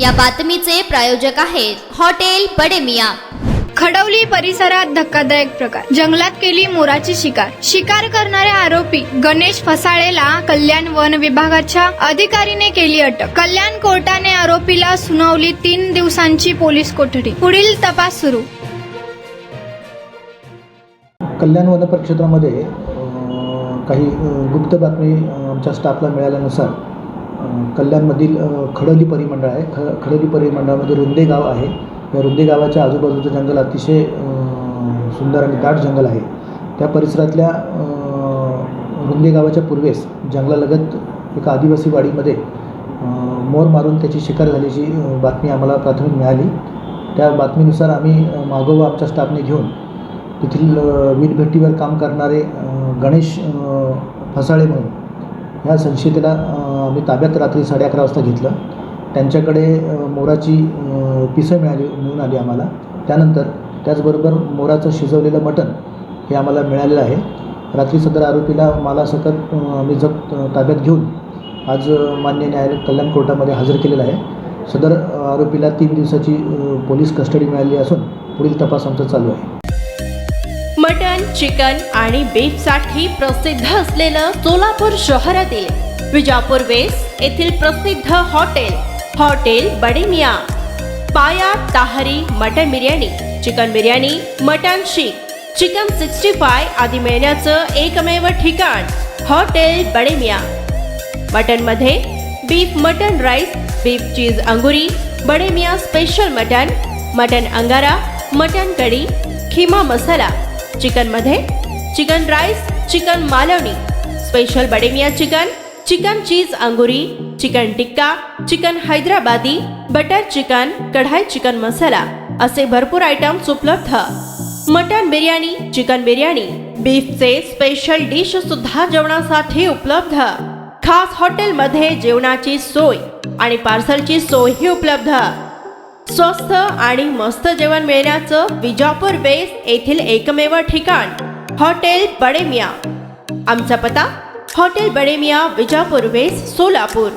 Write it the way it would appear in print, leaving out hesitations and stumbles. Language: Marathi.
या बातमीचे प्रायोजक आहेत हॉटेल बडे मियां। खडवली परिसरात धक्कादायक प्रकार, जंगलात केली मोराची शिकार। शिकार करणाऱ्या आरोपी गणेश फसाळेला कल्याण वन विभागाच्या अधिकारीने केली अटक। कल्याण कोर्टाने आरोपीला सुनावली 3 दिवसांची पोलीस कोठडी। पुढील तपास सुरू। कल्याण वन परिक्षेत्रामध्ये काही गुप्त बातमी आमच्या स्टाफला मिळाल्यानुसार कल्याणमधील खडवली परिमंडळ आहे। खडवली परिमंडळामध्ये रुंदे गाव आहे। या रुंदे गावाच्या आजूबाजूचं जंगल अतिशय सुंदर आणि दाट जंगल आहे। त्या परिसरातल्या रुंदे गावाच्या पूर्वेस जंगलालगत एका आदिवासी वाडीमध्ये मोर मारून त्याची शिकार झाल्याची बातमी आम्हाला प्राथमिक मिळाली। त्या बातमीनुसार आम्ही मागोवा आमच्या स्टाफने घेऊन तेथील वीटभट्टीवर काम करणारे गणेश फसाळे म्हणून ह्या संशयिताला आम्ही ताब्यात रात्री 11:30 वाजता घेतलं। त्यांच्याकडे मोराची पिसं मिळून आली आम्हाला। त्यानंतर त्याचबरोबर मोराचं शिजवलेलं मटण हे आम्हाला मिळालेलं आहे। रात्री सदर आरोपीला मालासकट आम्ही जप्त ताब्यात घेऊन आज मान्य न्यायालय कल्याण कोर्टामध्ये हजर केलेलं आहे। सदर आरोपीला 3 दिवसाची पोलीस कस्टडी मिळाली असून पुढील तपास आमचा चालू आहे। मटन, चिकन आणि बीफ साठी प्रसिद्ध असलेलं सोलापूर शहरातील विजापूर वेस्ट येथील प्रसिद्ध hotel Bade Miyan. Paya tahri mutton biryani, chicken biryani, mutton seekh, chicken 65 आदी मिळण्याचं एकमेव ठिकाण हॉटेल बडे मियां। मटन मध्ये beef mutton rice, beef cheese angoori, Bade Miyan special mutton, mutton angara, mutton kadhi, kheema masala. Chicken मध्ये chicken rice, chicken Malvani, special Bade Miyan chicken, chicken cheese angoori, chicken tikka, chicken Hyderabadi, butter chicken, kadai chicken masala असे भरपूर आयटम्स उपलब्ध। मटन बिर्याणी, चिकन बिर्याणी, बीफचे स्पेशल डिश सुद्धा जेवणासाठी उपलब्ध। खास हॉटेलमध्ये जेवणाची सोय आणि पार्सलची सोयही उपलब्ध। स्वस्त आणि मस्त जेवण मिळण्याचं विजापूर वेस्ट येथील एकमेव ठिकाण हॉटेल बडे मियां। आमचा पत्ता हॉटेल बडे मियां, विजापूर वेस्ट, सोलापूर।